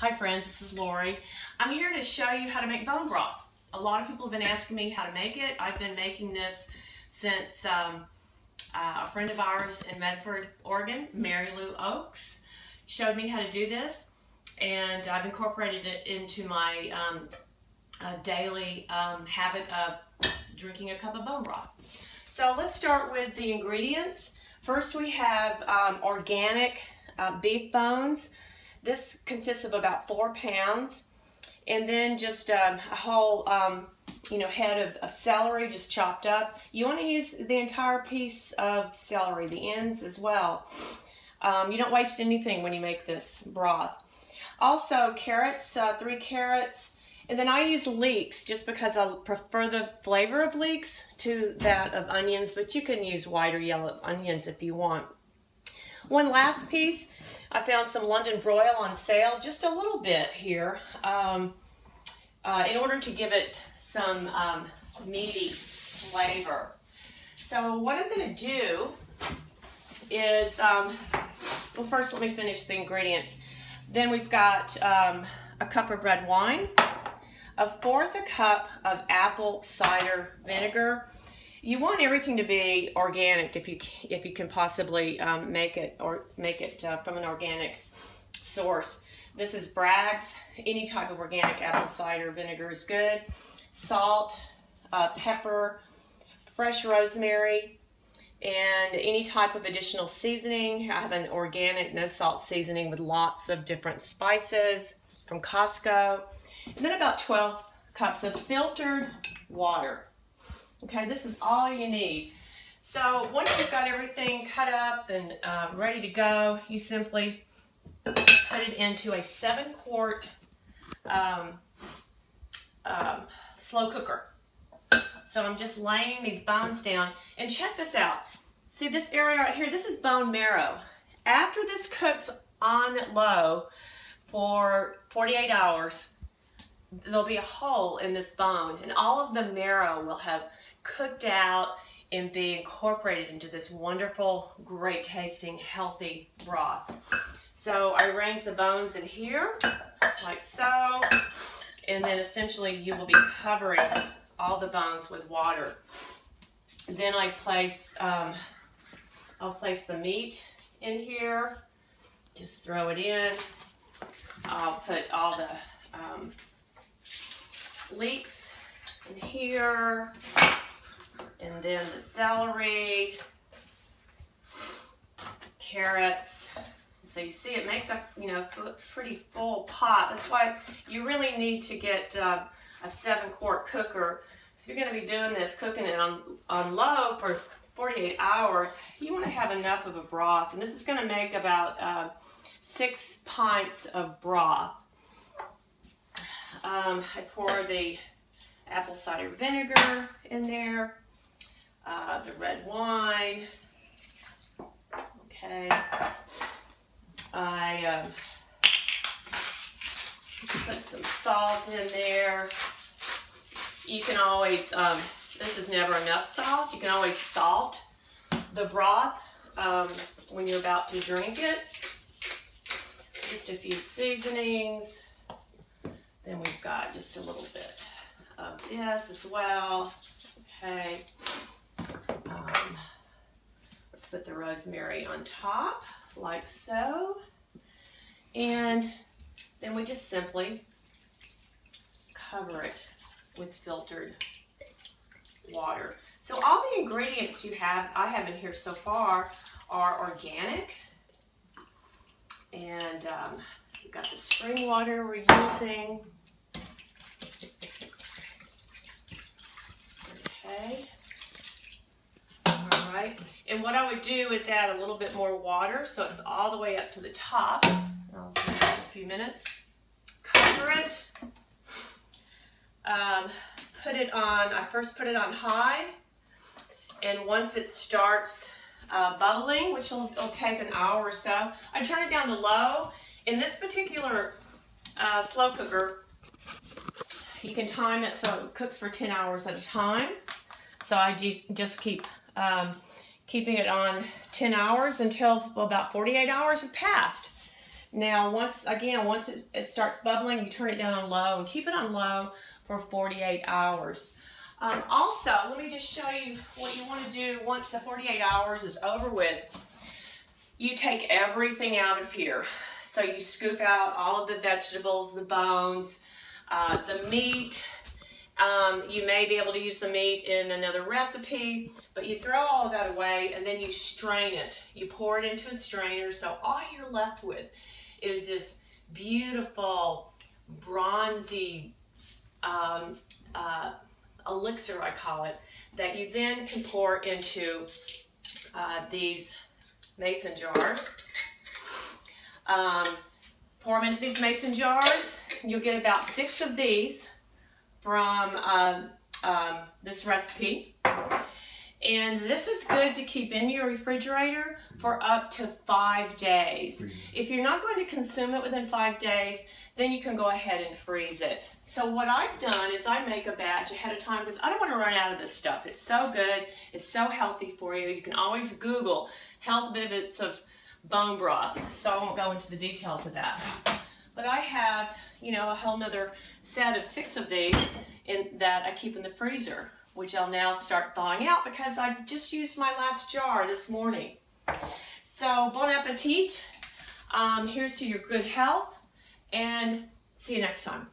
Hi friends, this is Lori. I'm here to show you how to make bone broth. A lot of people have been asking me how to make it. I've been making this since a friend of ours in Medford, Oregon, Mary Lou Oakes, showed me how to do this, and I've incorporated it into my daily habit of drinking a cup of bone broth. So let's start with the ingredients. First we have organic beef bones. This consists of about 4 pounds, and then just a whole head of celery just chopped up. You want to use the entire piece of celery, the ends as well. You don't waste anything when you make this broth. Also carrots, 3 carrots, and then I use leeks just because I prefer the flavor of leeks to that of onions, but you can use white or yellow onions if you want. One last piece, I found some London broil on sale, just a little bit here, in order to give it some meaty flavor. So what I'm going to do is, well, first let me finish the ingredients. Then we've got a cup of red wine, 1/4 cup of apple cider vinegar. You want everything to be organic if you can possibly make it from an organic source. This is Bragg's. Any type of organic apple cider vinegar is good. Salt, pepper, fresh rosemary, and any type of additional seasoning. I have an organic no salt seasoning with lots of different spices from Costco. And then about 12 cups of filtered water. Okay, this is all you need. So once you've got everything cut up and ready to go, you simply put it into a 7-quart slow cooker. So I'm just laying these bones down, and check this out. See this area right here? This is bone marrow. After this cooks on low for 48 hours, there'll be a hole in this bone, and all of the marrow will have cooked out and be incorporated into this wonderful, great tasting, healthy broth. So I arrange the bones in here, like so, and then essentially you will be covering all the bones with water. Then I place, I'll place the meat in here, just throw it in. I'll put all the leeks in here, and then the celery, carrots. So you see it makes a pretty full pot. That's why you really need to get a 7-quart cooker. If you're going to be doing this, cooking it on low for 48 hours, you want to have enough of a broth. And this is going to make about 6 pints of broth. I pour the apple cider vinegar in there, the red wine. Okay. I put some salt in there. You can always, this is never enough salt, you can always salt the broth when you're about to drink it. Just a few seasonings. Then we've got just a little bit of this as well. Okay. Let's put the rosemary on top, like so. And then we just simply cover it with filtered water. So all the ingredients I have in here so far are organic. And we've got the spring water we're using. Okay. All right. And what I would do is add a little bit more water so it's all the way up to the top. I'll do that in a few minutes. Cover it. Put it on, I first put it on high, and once it starts bubbling, which will take an hour or so, I turn it down to low. In this particular slow cooker, you can time it so it cooks for 10 hours at a time. So I just keep keeping it on 10 hours until about 48 hours have passed. Now, once it starts bubbling, you turn it down on low and keep it on low for 48 hours. Also, let me just show you what you want to do once the 48 hours is over with. You take everything out of here. So you scoop out all of the vegetables, the bones, the meat. You may be able to use the meat in another recipe, but you throw all of that away and then you strain it. You pour it into a strainer, so all you're left with is this beautiful, bronzy elixir, I call it, that you then can pour into these mason jars. Pour them into these mason jars. You'll get about 6 of these from this recipe. And this is good to keep in your refrigerator for up to 5 days. If you're not going to consume it within 5 days, then you can go ahead and freeze it. So what I've done is I make a batch ahead of time because I don't want to run out of this stuff. It's so good. It's so healthy for you. You can always Google health benefits of bone broth. So I won't go into the details of that. But I have, you know, a whole nother set of 6 of these that I keep in the freezer, which I'll now start thawing out because I just used my last jar this morning. So bon appetit. Here's to your good health, and see you next time.